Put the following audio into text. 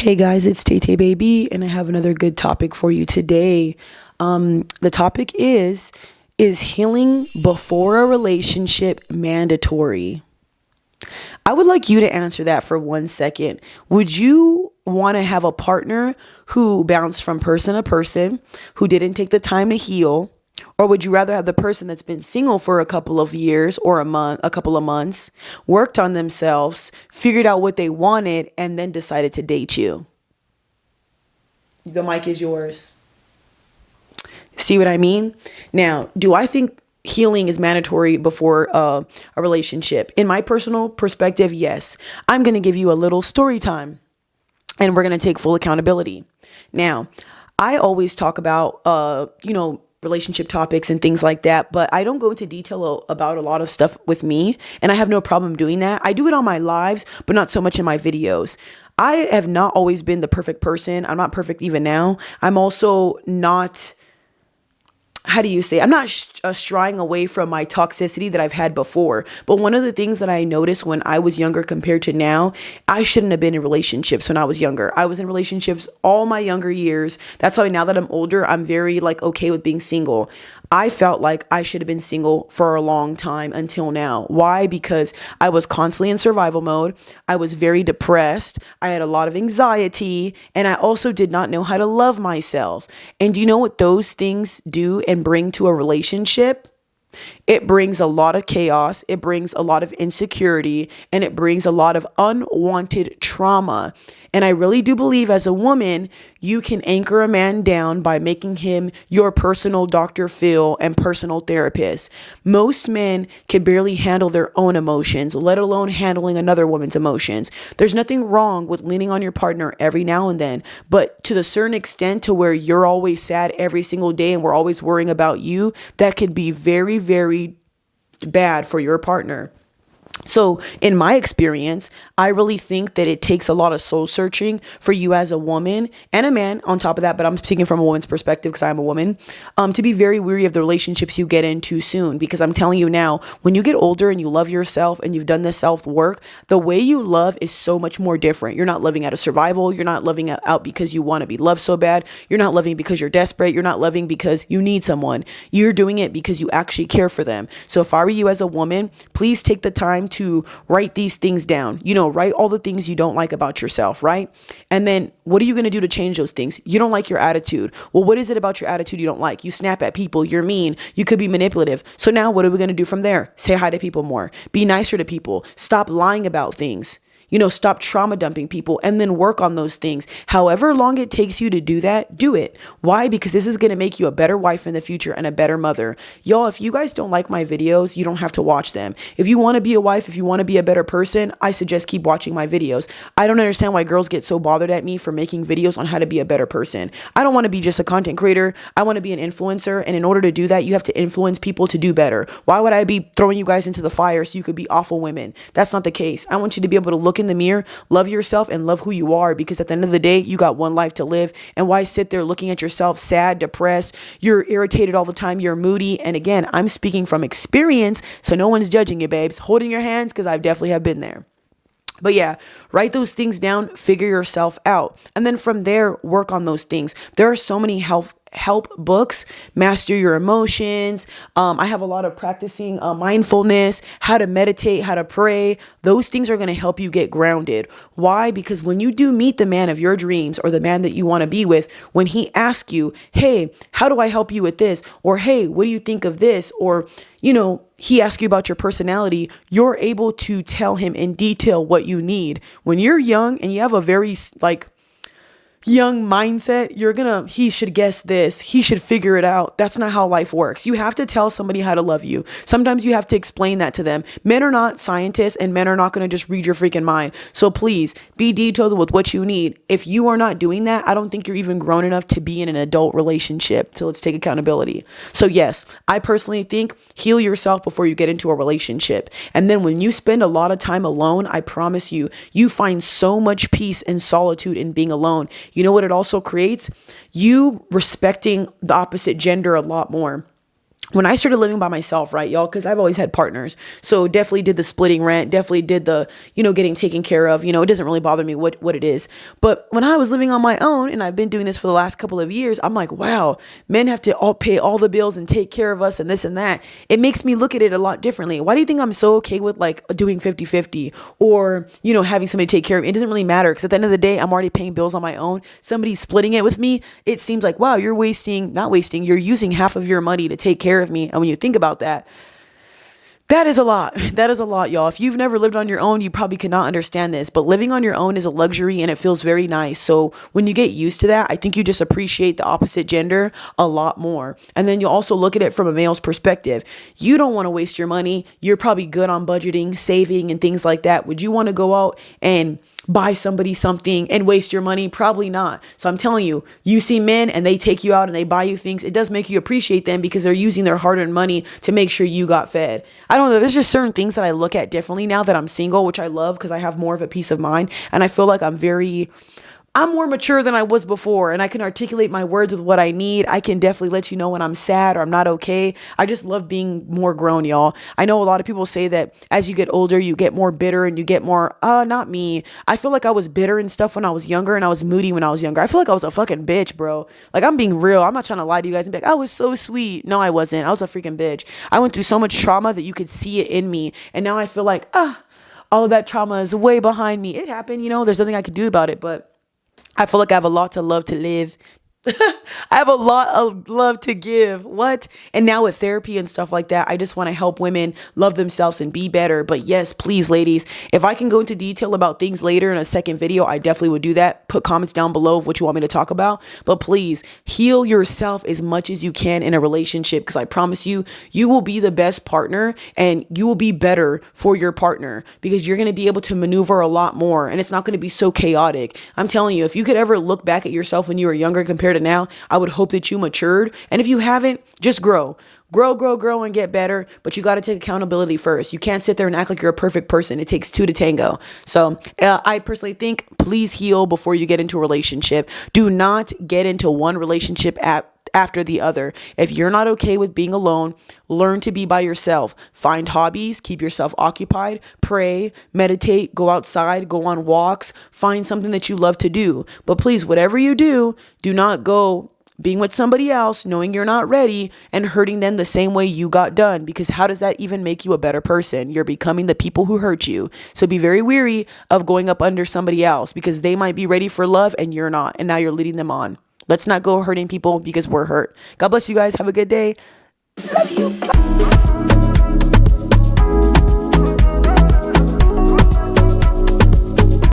Hey guys, it's Tay Tay Baby, and I have another good topic for you today. The topic is healing before a relationship mandatory? I would like you to answer that for 1 second. Would you want to have a partner who bounced from person to person, who didn't take the time to heal? Or would you rather have the person that's been single for a couple of years or a couple of months, worked on themselves, figured out what they wanted, and then decided to date you? The mic is yours. See what I mean? Now, do I think healing is mandatory before a relationship? In my personal perspective, yes. I'm going to give you a little story time and we're going to take full accountability. Now, I always talk about, relationship topics and things like that, but I don't go into detail about a lot of stuff with me, and I have no problem doing that. I do it on my lives, but not so much in my videos. I have not always been the perfect person. I'm not perfect even now. I'm also not, how do you say, I'm not straying away from my toxicity that I've had before. But one of the things that I noticed when I was younger compared to now, I shouldn't have been in relationships when I was younger. I was in relationships all my younger years. That's why now that I'm older, I'm very okay with being single. I felt like I should have been single for a long time until now. Why? Because I was constantly in survival mode. I was very depressed. I had a lot of anxiety, and I also did not know how to love myself. And do you know what those things do and bring to a relationship? It brings a lot of chaos, it brings a lot of insecurity, and it brings a lot of unwanted trauma. And I really do believe as a woman, you can anchor a man down by making him your personal Dr. Phil and personal therapist. Most men can barely handle their own emotions, let alone handling another woman's emotions. There's nothing wrong with leaning on your partner every now and then, but to the certain extent to where you're always sad every single day and we're always worrying about you, that could be very, very bad for your partner. So in my experience, I really think that it takes a lot of soul searching for you as a woman and a man on top of that. But I'm speaking from a woman's perspective because I'm a woman, to be very weary of the relationships you get into soon. Because I'm telling you now, when you get older and you love yourself and you've done this self work, the way you love is so much more different. You're not loving out of survival. You're not loving out because you want to be loved so bad. You're not loving because you're desperate. You're not loving because you need someone. You're doing it because you actually care for them. So if I were you as a woman, please take the time to write these things down. Write all the things you don't like about yourself, right? And then what are you going to do to change those things? You don't like your attitude. Well, what is it about your attitude you don't like? You snap at people. You're mean. You could be manipulative. So now what are we going to do from there? Say hi to people more. Be nicer to people. Stop lying about things. Stop trauma dumping people and then work on those things. However long it takes you to do that, do it. Why? Because this is going to make you a better wife in the future and a better mother. Y'all, if you guys don't like my videos, you don't have to watch them. If you want to be a wife, if you want to be a better person, I suggest keep watching my videos. I don't understand why girls get so bothered at me for making videos on how to be a better person. I don't want to be just a content creator. I want to be an influencer. And in order to do that, you have to influence people to do better. Why would I be throwing you guys into the fire so you could be awful women? That's not the case. I want you to be able to look in the mirror, love yourself, and love who you are, because at the end of the day, you got one life to live. And why sit there looking at yourself sad, depressed, you're irritated all the time, you're moody? And again, I'm speaking from experience, so no one's judging you, babes. Holding your hands, because I definitely have been there. But yeah, write those things down, figure yourself out. And then from there, work on those things. There are so many help books, Master Your Emotions. I have a lot of practicing mindfulness, how to meditate, how to pray. Those things are going to help you get grounded. Why? Because when you do meet the man of your dreams or the man that you want to be with, when he asks you, hey, how do I help you with this? Or, hey, what do you think of this? Or, he asks you about your personality, you're able to tell him in detail what you need. When you're young and you have a very young mindset, he should guess this. He should figure it out. That's not how life works. You have to tell somebody how to love you. Sometimes you have to explain that to them. Men are not scientists, and men are not going to just read your freaking mind. So please be detailed with what you need. If you are not doing that, I don't think you're even grown enough to be in an adult relationship. So let's take accountability. So yes, I personally think heal yourself before you get into a relationship. And then when you spend a lot of time alone, I promise you, you find so much peace and solitude in being alone. You know what it also creates? You respecting the opposite gender a lot more. when I started living by myself, right, y'all, because I've always had partners. So definitely did the splitting rent, definitely did the, getting taken care of. It doesn't really bother me what it is. But when I was living on my own, and I've been doing this for the last couple of years, I'm like, wow, men have to all pay all the bills and take care of us and this and that. It makes me look at it a lot differently. Why do you think I'm so okay with like doing 50-50 or, having somebody take care of me? It doesn't really matter because at the end of the day, I'm already paying bills on my own. Somebody splitting it with me, it seems like, wow, you're you're using half of your money to take care of me. And when you think about that, that is a lot. That is a lot, y'all. If you've never lived on your own, you probably cannot understand this, but living on your own is a luxury and it feels very nice. So when you get used to that, I think you just appreciate the opposite gender a lot more. And then you'll also look at it from a male's perspective. You don't want to waste your money. You're probably good on budgeting, saving, and things like that. Would you want to go out and buy somebody something and waste your money? Probably not. So I'm telling you, you see men and they take you out and they buy you things. It does make you appreciate them because they're using their hard-earned money to make sure you got fed. I don't know. There's just certain things that I look at differently now that I'm single, which I love because I have more of a peace of mind. And I feel like I'm more mature than I was before, and I can articulate my words with what I need. I can definitely let you know when I'm sad or I'm not okay. I just love being more grown, y'all. I know a lot of people say that as you get older, you get more bitter and you get more, not me. I feel like I was bitter and stuff when I was younger and I was moody when I was younger. I feel like I was a fucking bitch, bro. Like, I'm being real. I'm not trying to lie to you guys and be like, I was so sweet. No, I wasn't. I was a freaking bitch. I went through so much trauma that you could see it in me. And now I feel like, all of that trauma is way behind me. It happened, there's nothing I could do about it, but I feel like I have a lot to love to live. I have a lot of love to give. What? And now with therapy and stuff like that, I just want to help women love themselves and be better. But yes, please, ladies, if I can go into detail about things later in a second video, I definitely would do that. Put comments down below of what you want me to talk about. But please heal yourself as much as you can in a relationship, because I promise you, you will be the best partner and you will be better for your partner because you're going to be able to maneuver a lot more and it's not going to be so chaotic. I'm telling you, if you could ever look back at yourself when you were younger compared to now, I would hope that you matured. And if you haven't, just grow and get better. But you got to take accountability first. You can't sit there and act like you're a perfect person. It takes two to tango. So I personally think please heal before you get into a relationship. Do not get into one relationship after the other. If you're not okay with being alone, learn to be by yourself. Find hobbies, keep yourself occupied, pray, meditate, go outside, go on walks, find something that you love to do. But please, whatever you do, do not go being with somebody else, knowing you're not ready and hurting them the same way you got done, because how does that even make you a better person? You're becoming the people who hurt you. So be very weary of going up under somebody else because they might be ready for love and you're not. And now you're leading them on. Let's not go hurting people because we're hurt. God bless you guys. Have a good day. Love you.